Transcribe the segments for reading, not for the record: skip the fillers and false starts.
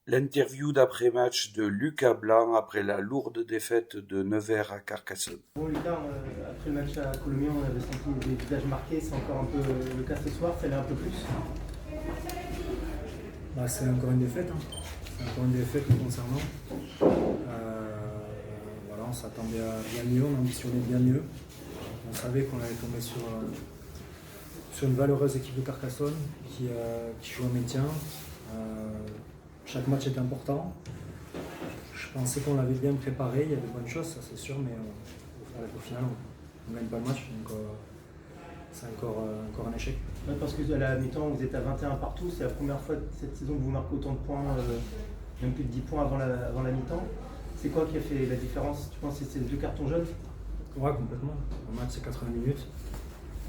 L'interview d'après-match de Lucas Blanc après la lourde défaite de Nevers à Carcassonne. Bon Lucas, après le match à Colomiers, on avait senti des visages marqués, c'est encore un peu le cas ce soir, ça l'est un peu plus. C'est encore une défaite, hein. C'est encore une défaite nous concernant. On s'attendait à bien mieux, on ambitionnait bien mieux. On savait qu'on allait tomber sur une valeureuse équipe de Carcassonne qui joue un maintien. Chaque match est important. Je pensais qu'on l'avait bien préparé, il y a de bonnes choses, ça c'est sûr, mais au final on ne gagne pas le match, donc c'est encore un échec. Ouais, parce que à la mi-temps vous êtes à 21 partout, c'est la première fois cette saison que vous marquez autant de points, même plus de 10 points avant la mi-temps. C'est quoi qui a fait la différence? Tu penses que c'est les deux cartons jaunes? Ouais, complètement. Un match c'est 80 minutes.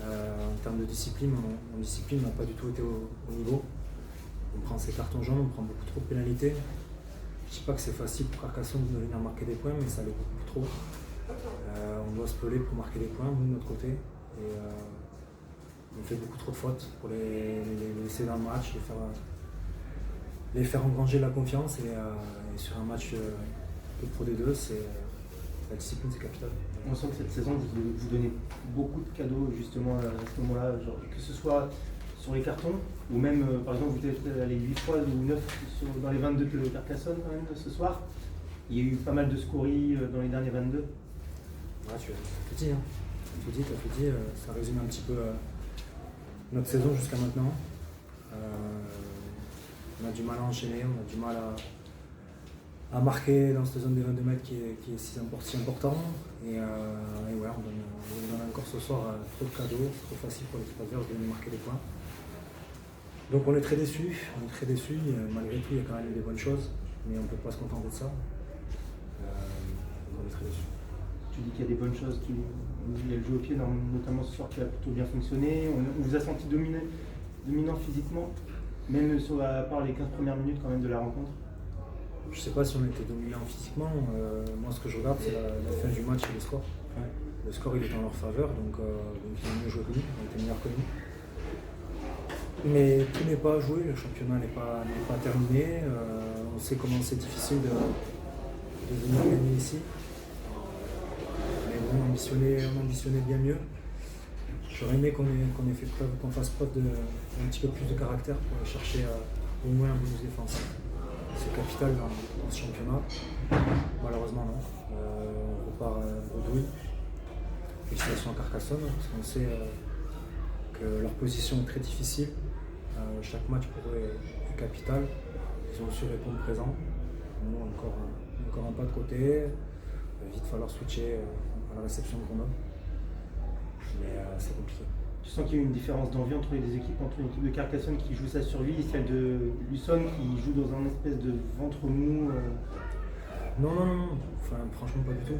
En termes de discipline, mon discipline n'a pas du tout été au niveau. On prend ses cartons jaunes, on prend beaucoup trop de pénalités. Je ne dis pas que c'est facile pour Carcassonne de venir marquer des points, mais ça l'est beaucoup trop. On doit se peler pour marquer des points, nous de notre côté. Et on fait beaucoup trop de fautes pour les laisser dans le match, les faire engranger la confiance. Et sur un match de Pro D2, la discipline c'est capital. On sent que cette saison vous donnez beaucoup de cadeaux justement à ce moment-là, que ce soit sur les cartons, ou même par exemple vous êtes allé 8 fois ou 9 dans les 22 de Carcassonne quand même ce soir. Il y a eu pas mal de scories dans les derniers 22. Ouais, tu as tout dit, hein. Tu as tout dit, ça résume un petit peu notre saison jusqu'à maintenant. On a du mal à enchaîner, on a du mal à marquer dans cette zone des 22 mètres qui est si important. Et ouais, on donne encore ce soir trop de cadeaux, c'est trop facile pour l'équipe adverse de venir marquer des points. Donc on est très déçus, malgré tout il y a quand même eu des bonnes choses, mais on ne peut pas se contenter de ça. On est très déçus. Tu dis qu'il y a des bonnes choses, il y a le jeu au pied notamment ce soir qui a plutôt bien fonctionné, on vous a senti dominant physiquement, même à part les 15 premières minutes quand même de la rencontre. Je ne sais pas si on était dominant physiquement, moi ce que je regarde c'est la fin du match et le score. Ouais. Le score il est en leur faveur, donc ils ont mieux joué que nous, on était meilleurs que nous. Mais tout n'est pas à jouer, le championnat n'est pas terminé, on sait comment c'est difficile de venir gagner ici. Mais bon, on ambitionnait bien mieux. J'aurais aimé qu'on fasse preuve d'un petit peu plus de caractère pour aller chercher au moins un bonus défensif. C'est capital dans ce championnat. Malheureusement non. On repart bredouille. Félicitations à Carcassonne, parce qu'on sait que leur position est très difficile. Chaque match pour eux est capital. Ils ont su répondre présent. Nous encore un pas de côté. Il va vite falloir switcher à la réception de Grenoble. Mais c'est compliqué. Tu sens qu'il y a eu une différence d'envie entre les deux équipes, entre l'équipe de Carcassonne qui joue sa survie et celle de Luçon qui joue dans un espèce de ventre mou Non. Enfin, franchement pas du tout.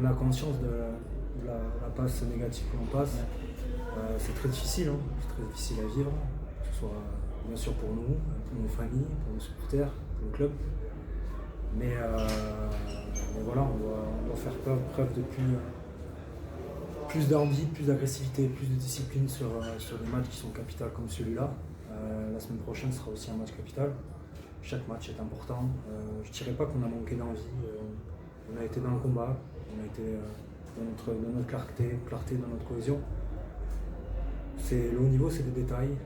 On a conscience de la passe négative que l'on passe. C'est très difficile, hein. C'est très difficile à vivre, que ce soit bien sûr pour nous, pour nos familles, pour nos supporters, pour le club. Mais voilà, on doit faire preuve de plus d'envie, plus d'agressivité, plus de discipline sur des matchs qui sont capitaux comme celui-là. La semaine prochaine sera aussi un match capital. Chaque match est important. Je ne dirais pas qu'on a manqué d'envie. On a été dans le combat, on a été dans notre clarté, dans notre cohésion. Le haut niveau, c'est des détails.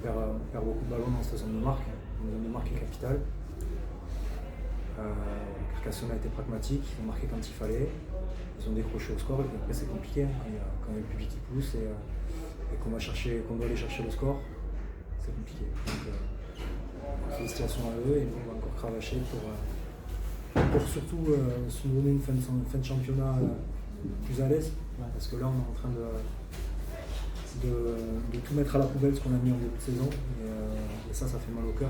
Voilà, on perd beaucoup de ballons dans cette zone de marque. Une zone de marque est capitale. Carcassonne a été pragmatique, ils ont marqué quand il fallait. Ils ont décroché au score et après c'est compliqué, hein. Quand il y a le public qui pousse et qu'on doit aller chercher le score, c'est compliqué. Donc félicitations à eux et nous on va encore cravacher pour surtout se donner une fin de championnat plus à l'aise. Parce que là on est en train de tout mettre à la poubelle ce qu'on a mis en début de saison et ça fait mal au cœur.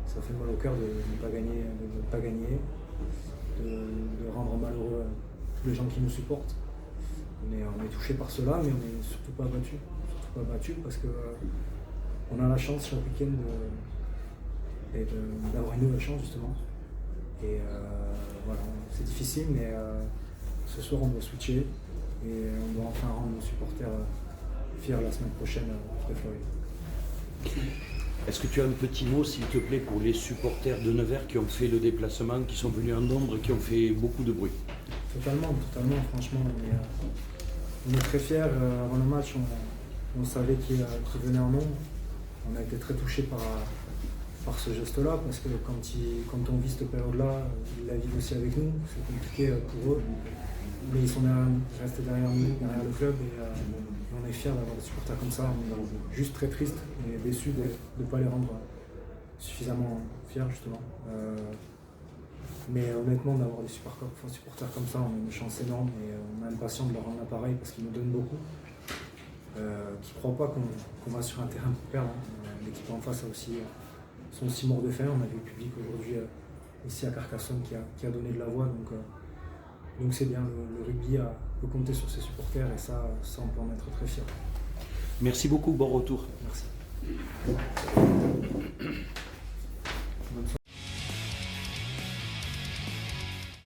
Ça fait mal au cœur de ne pas gagner, de rendre malheureux tous les gens qui nous supportent. On est touché par cela, mais on n'est surtout pas abattu parce qu'on a la chance chaque week-end d'avoir une nouvelle chance justement. Et voilà, c'est difficile, mais ce soir on doit switcher et on doit enfin rendre nos supporters fiers la semaine prochaine de Fleury. Est-ce que tu as un petit mot, s'il te plaît, pour les supporters de Nevers qui ont fait le déplacement, qui sont venus en nombre, qui ont fait beaucoup de bruit? Totalement, franchement. On est très fiers. Avant le match, on savait qu'il venait en nombre. On a été très touchés par ce geste-là, parce que quand on vit cette période-là, ils la vivent aussi avec nous. C'est compliqué pour eux. Mais ils sont restés derrière nous, derrière le club. Et on est fiers d'avoir des supporters comme ça. On est juste très tristes et déçus de ne pas les rendre suffisamment fiers, justement. Mais honnêtement, d'avoir des supporters comme ça, on a une chance énorme et on a impatient de leur rendre l'appareil parce qu'ils nous donnent beaucoup. Qui ne croient pas qu'on va sur un terrain pour perdre. L'équipe en face sont aussi morts de faim. On a vu le public aujourd'hui ici à Carcassonne qui a donné de la voix. Donc c'est bien, le rugby peut compter sur ses supporters et ça on peut en être très fier. Merci beaucoup, bon retour. Merci.